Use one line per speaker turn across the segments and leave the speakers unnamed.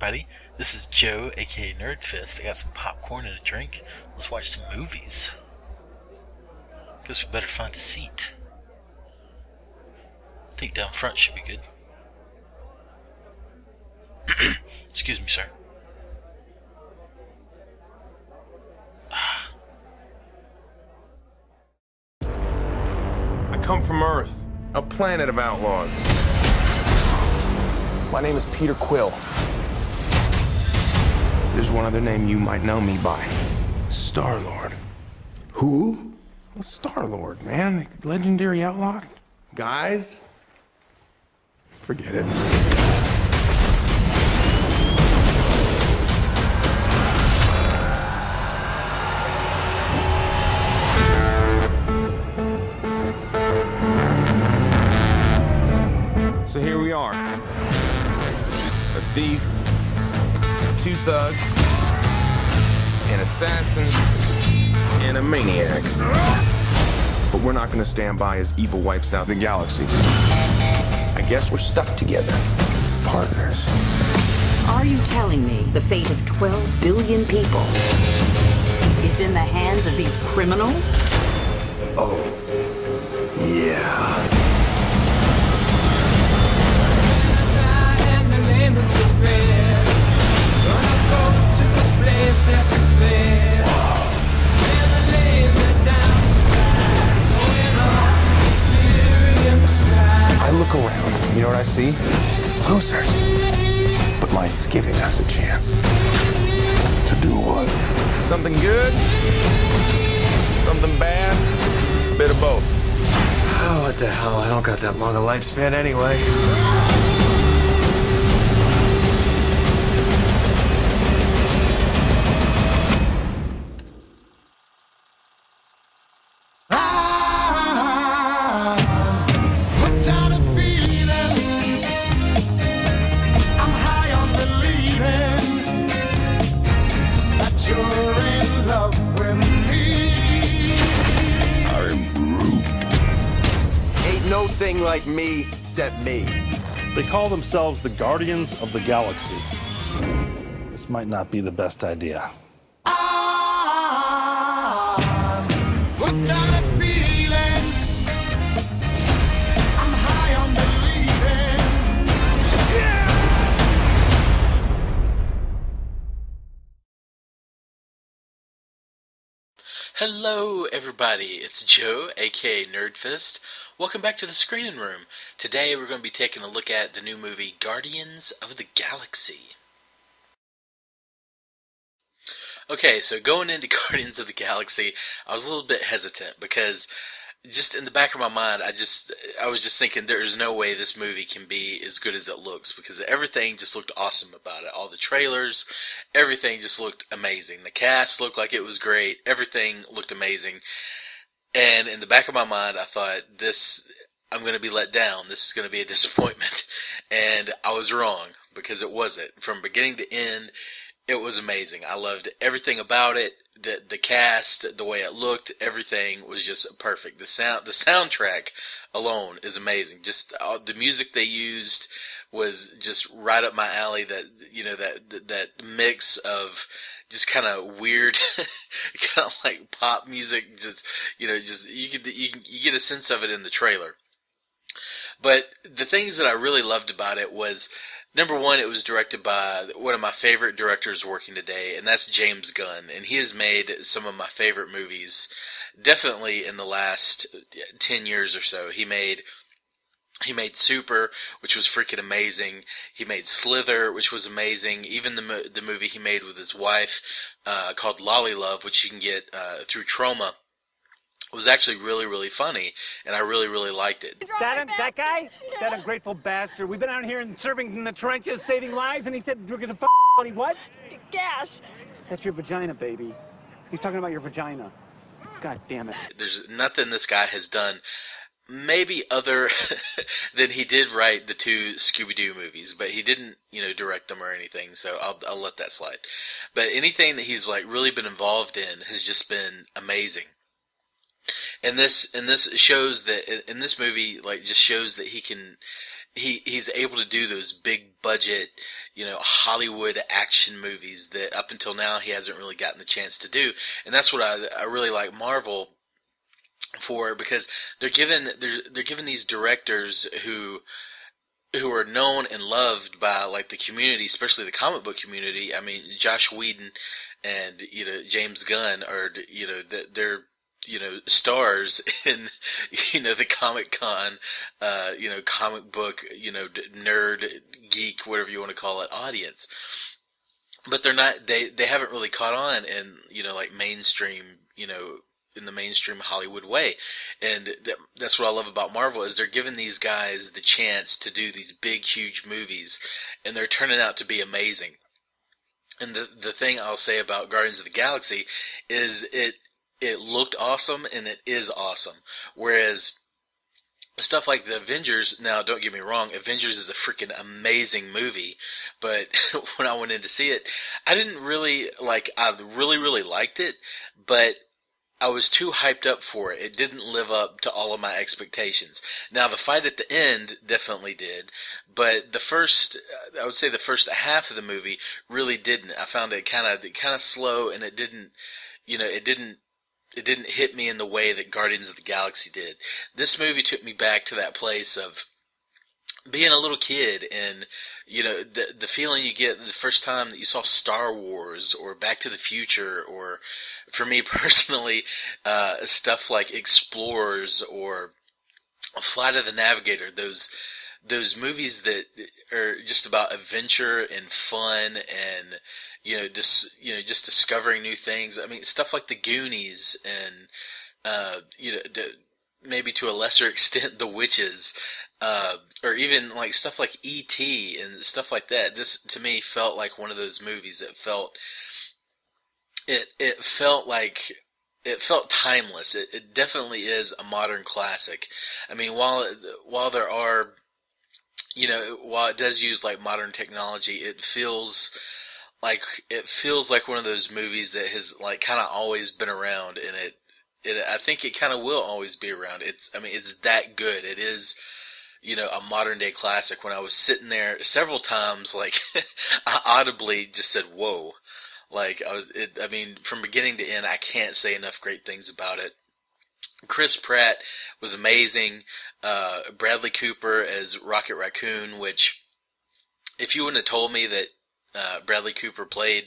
everybody. This is Joe, aka Nerdfist. I got some popcorn and a drink. Let's watch some movies. Guess we better find a seat. I think down front should be good. Excuse me, sir.
I come from Earth, a planet of outlaws. My name is Peter Quill. There's one other name you might know me by. Star-Lord.
Who?
Well, Star-Lord, man. Legendary outlaw. Guys, forget it. So here we are. A thief, two thugs, an assassin, and a maniac. But we're not gonna stand by as evil wipes out the galaxy. I guess we're stuck together. Partners.
Are you telling me the fate of 12 billion people is in the hands of these criminals?
Oh, yeah. I look around, you know what I see? Losers. But life's giving us a chance. To do what?
Something good, something bad, bit of both.
Oh, what the hell? I don't got that long a lifespan anyway.
No thing like me except me.
They call themselves the Guardians of the Galaxy. This might not be the best idea.
Hello everybody, it's Joe, aka Nerdfist. Welcome back to the Screening Room. Today we're going to be taking a look at the new movie Guardians of the Galaxy. Okay, so going into Guardians of the Galaxy, I was a little bit hesitant because just in the back of my mind, I was just thinking there's no way this movie can be as good as it looks because everything just looked awesome about it. All the trailers, everything just looked amazing. The cast looked like it was great. Everything looked amazing. And in the back of my mind, I thought, I'm going to be let down. This is going to be a disappointment. And I was wrong because it wasn't. From beginning to end, it was amazing. I loved everything about it. The cast, the way it looked, everything was just perfect. The soundtrack alone is amazing. Just the music they used was just right up my alley. That mix of just kind of weird, kind of like pop music. You get a sense of it in the trailer. But the things that I really loved about it was, number one, it was directed by one of my favorite directors working today, and that's James Gunn. And he has made some of my favorite movies, definitely in the last 10 years or so. He made Super, which was freaking amazing. He made Slither, which was amazing. Even the movie he made with his wife called Lolly Love, which you can get through Troma, was actually really, really funny, and I really, really liked it.
That guy? That ungrateful bastard. We've been out here and serving in the trenches, saving lives, and he said we're gonna funny what?
Gash.
That's your vagina, baby. He's talking about your vagina. God damn it.
There's nothing this guy has done, maybe other than he did write the two Scooby-Doo movies, but he didn't, direct them or anything, so I'll let that slide. But anything that he's really been involved in has just been amazing. And this shows that in this movie, just shows that he can he's able to do those big budget, Hollywood action movies that up until now he hasn't really gotten the chance to do. And that's what I really like Marvel for, because they're given these directors who are known and loved by like the community, especially the comic book community. I mean, Josh Whedon and James Gunn are they're stars in the Comic-Con comic book nerd geek, whatever you want to call it, audience. But they're not, they haven't really caught on in like mainstream, in the mainstream Hollywood way. And that's what I love about Marvel, is they're giving these guys the chance to do these big, huge movies, and they're turning out to be amazing. And the thing I'll say about Guardians of the Galaxy is it looked awesome, and it is awesome. Whereas stuff like the Avengers, now don't get me wrong, Avengers is a freaking amazing movie, but when I went in to see it, I didn't really, I really, really liked it, but I was too hyped up for it. It didn't live up to all of my expectations. Now, the fight at the end definitely did, but I would say the first half of the movie really didn't. I found it kind of slow, and it didn't hit me in the way that Guardians of the Galaxy did. This movie took me back to that place of being a little kid, and the feeling you get the first time that you saw Star Wars or Back to the Future, or for me personally, stuff like Explorers or Flight of the Navigator. Those movies that are just about adventure and fun, and just discovering new things. I mean, stuff like the Goonies, and maybe to a lesser extent the Witches, or even like stuff like E.T. and stuff like that. This to me felt like one of those movies that felt timeless. It definitely is a modern classic. I mean, while there are, while it does use like modern technology, it feels like one of those movies that has like kind of always been around, and I think it kind of will always be around. It's that good. It is, a modern day classic. When I was sitting there several times, like I audibly just said, "Whoa." Like from beginning to end, I can't say enough great things about it. Chris Pratt was amazing. Bradley Cooper as Rocket Raccoon, which if you wouldn't have told me that Bradley Cooper played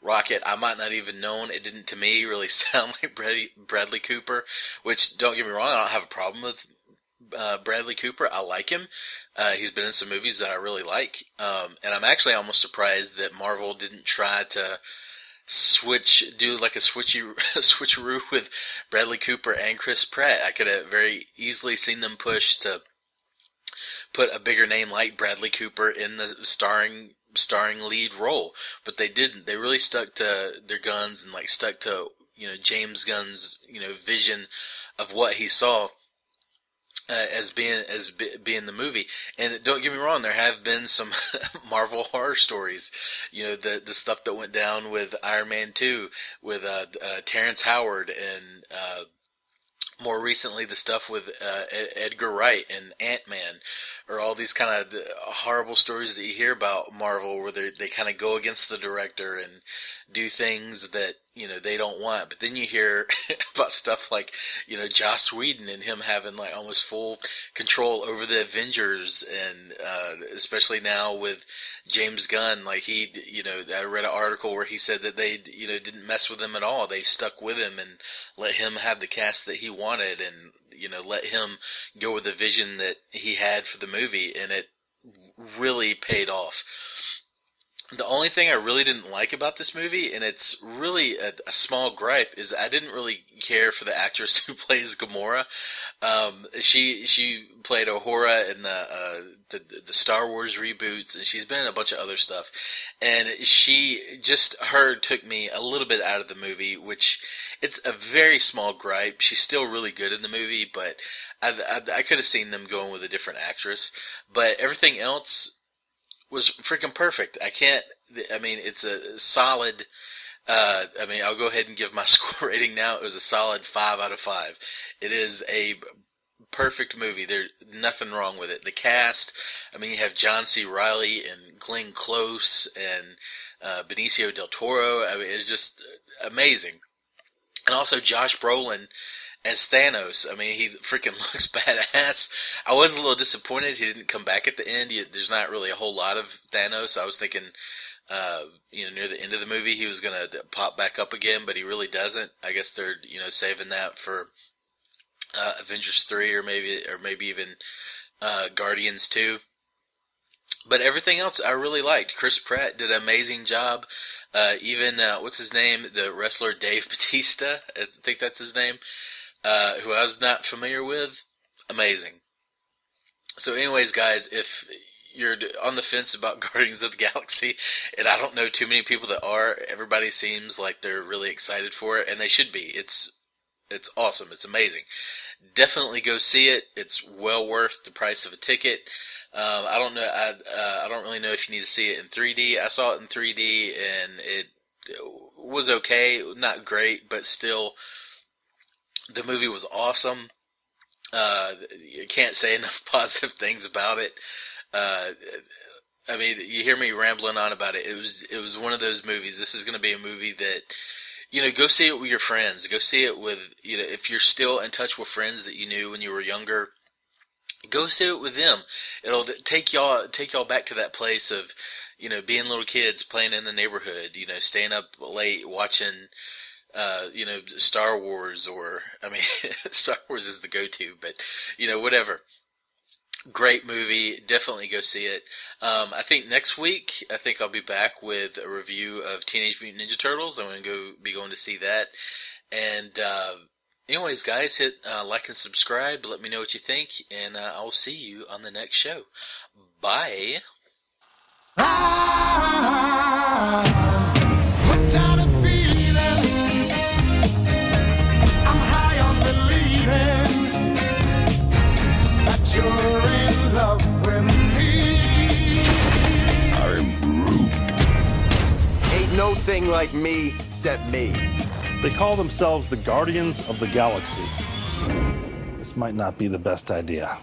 Rocket, I might not even known. It didn't, to me, really sound like Bradley Cooper, which, don't get me wrong, I don't have a problem with Bradley Cooper. I like him. He's been in some movies that I really like. And I'm actually almost surprised that Marvel didn't try to do like a switcheroo with Bradley Cooper and Chris Pratt. I could have very easily seen them push to put a bigger name like Bradley Cooper in the starring lead role, but they didn't. They really stuck to their guns, and like stuck to James Gunn's vision of what he saw as being the movie. And don't get me wrong, there have been some Marvel horror stories. The stuff that went down with Iron Man 2 with Terrence Howard, and more recently the stuff with Edgar Wright and Ant-Man, or all these kind of horrible stories that you hear about Marvel, where they kind of go against the director and do things that they don't want. But then you hear about stuff like Joss Whedon and him having like almost full control over the Avengers, and especially now with James Gunn, like I read an article where he said that they didn't mess with him at all. They stuck with him and let him have the cast that he wanted, and let him go with the vision that he had for the movie, and it really paid off. The only thing I really didn't like about this movie, and it's really a small gripe, is I didn't really care for the actress who plays Gamora. She played Uhura in the Star Wars reboots, and she's been in a bunch of other stuff. And her took me a little bit out of the movie, which it's a very small gripe. She's still really good in the movie, but I could have seen them going with a different actress. But everything else was freaking perfect. It's a solid, I'll go ahead and give my score rating now. It was a solid 5 out of 5. It is a perfect movie. There's nothing wrong with it. The cast, I mean, you have John C. Reilly and Glenn Close and Benicio del Toro. I mean, it's just amazing. And also Josh Brolin as Thanos. I mean, he freaking looks badass. I was a little disappointed he didn't come back at the end. There's not really a whole lot of Thanos. I was thinking, near the end of the movie he was going to pop back up again, but he really doesn't. I guess they're, saving that for Avengers 3 or maybe even Guardians 2. But everything else I really liked. Chris Pratt did an amazing job. Even, what's his name? The wrestler Dave Bautista, I think that's his name, who I was not familiar with. Amazing. So anyways, guys, if you're on the fence about Guardians of the Galaxy, and I don't know too many people that are, everybody seems like they're really excited for it, and they should be. It's awesome. It's amazing. Definitely go see it. It's well worth the price of a ticket. I don't know. I don't really know if you need to see it in 3D. I saw it in 3D, and it was okay. Not great, but still, the movie was awesome. You can't say enough positive things about it. I mean, you hear me rambling on about it. It was one of those movies. This is going to be a movie that, go see it with your friends. Go see it with, if you're still in touch with friends that you knew when you were younger, go see it with them. It'll take y'all back to that place of, being little kids playing in the neighborhood, staying up late watching, Star Wars, or, I mean, Star Wars is the go-to, but, whatever. Great movie. Definitely go see it. I think next week, I'll be back with a review of Teenage Mutant Ninja Turtles. I'm going to be going to see that. And, anyways, guys, hit like and subscribe. Let me know what you think, and I'll see you on the next show. Bye.
No thing like me except me.
They call themselves the Guardians of the Galaxy. This might not be the best idea.